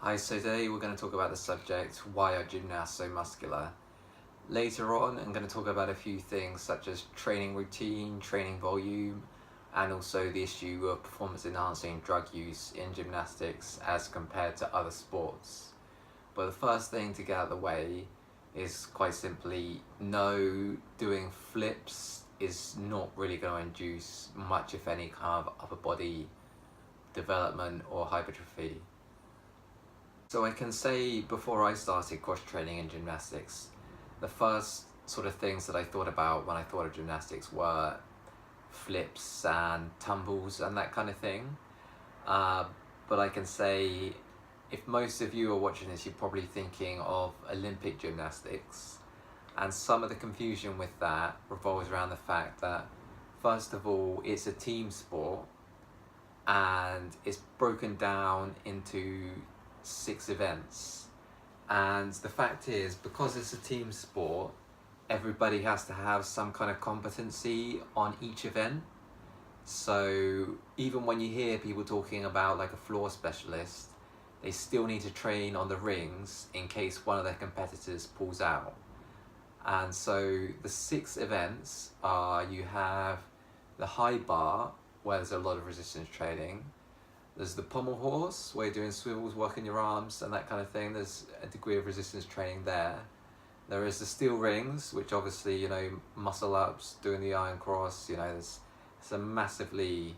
Hi, so today we're going to talk about the subject, why are gymnasts so muscular? Later on, I'm going to talk about a few things such as training routine, training volume, and also the issue of performance enhancing drug use in gymnastics as compared to other sports. But the first thing to get out of the way is quite simply, no, doing flips is not really going to induce much, if any, kind of upper body development or hypertrophy. So I can say before I started cross training in gymnastics, the first sort of things that I thought about when I thought of gymnastics were flips and tumbles and that kind of thing. But I can say if most of you are watching this, you're probably thinking of Olympic gymnastics. And some of the confusion with that revolves around the fact that, first of all, it's a team sport and it's broken down into 6 events. And the fact is, because it's a team sport, everybody has to have some kind of competency on each event. So even when you hear people talking about like a floor specialist, they still need to train on the rings in case one of their competitors pulls out. And so the 6 events are, you have the high bar, where there's a lot of resistance training. There's the pommel horse, where you're doing swivels, working your arms and that kind of thing. There's a degree of resistance training there. There is the steel rings, which obviously, muscle ups, doing the iron cross, there's a massively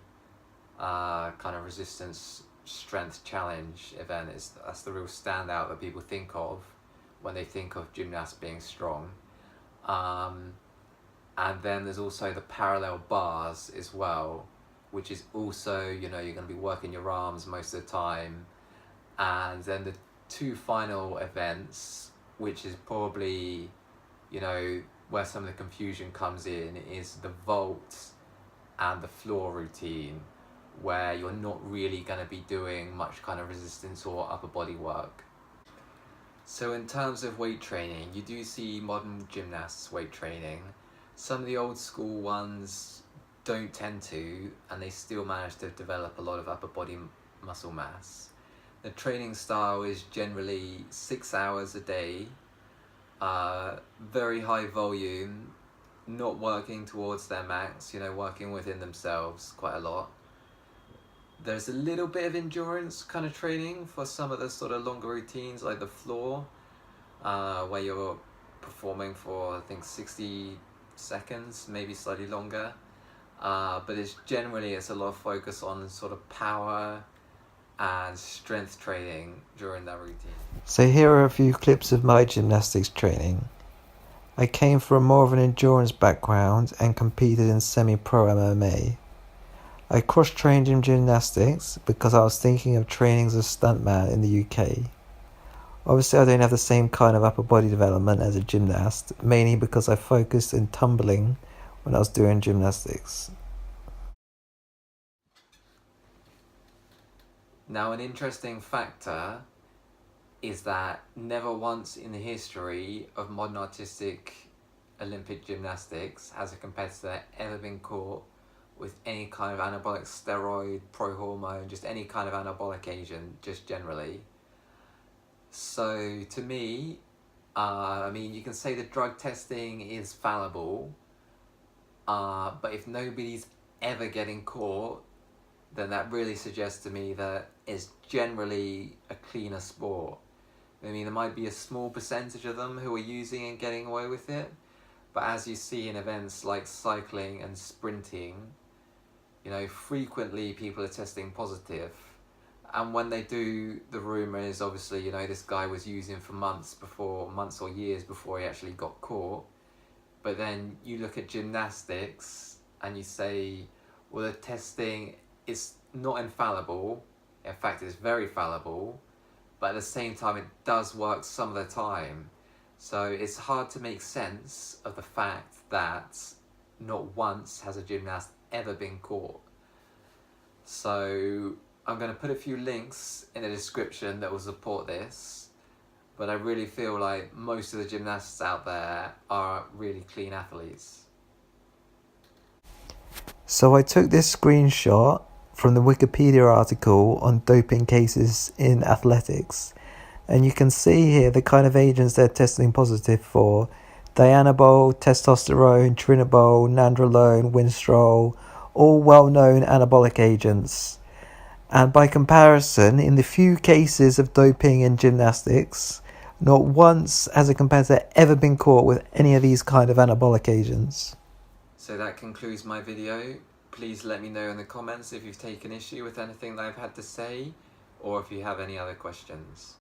kind of resistance strength challenge event. That's the real standout that people think of when they think of gymnasts being strong. And then there's also the parallel bars as well, which is also, you're going to be working your arms most of the time. And then the 2 final events, which is probably, where some of the confusion comes in, is the vault and the floor routine, where you're not really going to be doing much kind of resistance or upper body work. So in terms of weight training, you do see modern gymnasts weight training. Some of the old school ones don't tend to, and they still manage to develop a lot of upper body muscle mass. The training style is generally 6 hours a day, very high volume, not working towards their max, working within themselves quite a lot. There's a little bit of endurance kind of training for some of the sort of longer routines, like the floor, where you're performing for, I think, 60 seconds, maybe slightly longer. But it's a lot of focus on sort of power and strength training during that routine. So here are a few clips of my gymnastics training. I came from more of an endurance background and competed in semi-pro MMA. I cross-trained in gymnastics because I was thinking of training as a stuntman in the UK. Obviously I don't have the same kind of upper body development as a gymnast, mainly because I focused in tumbling when I was doing gymnastics. Now, an interesting factor is that never once in the history of modern artistic Olympic gymnastics has a competitor ever been caught with any kind of anabolic steroid, pro-hormone, just any kind of anabolic agent, just generally. So to me, you can say that drug testing is fallible, but if nobody's ever getting caught, then that really suggests to me that it's generally a cleaner sport. There might be a small percentage of them who are using and getting away with it, but as you see in events like cycling and sprinting, frequently people are testing positive. And when they do, the rumour is obviously, this guy was using for months or years before he actually got caught. But then you look at gymnastics and you say, well, the testing is not infallible. In fact, it's very fallible, but at the same time, it does work some of the time. So it's hard to make sense of the fact that not once has a gymnast ever been caught. So I'm going to put a few links in the description that will support this, but I really feel like most of the gymnasts out there are really clean athletes. So I took this screenshot from the Wikipedia article on doping cases in athletics. And you can see here the kind of agents they're testing positive for: dianabol, testosterone, trinabol, nandrolone, winstrol, all well-known anabolic agents. And by comparison, in the few cases of doping in gymnastics, not once has a competitor ever been caught with any of these kind of anabolic agents. So that concludes my video. Please let me know in the comments if you've taken issue with anything that I've had to say, or if you have any other questions.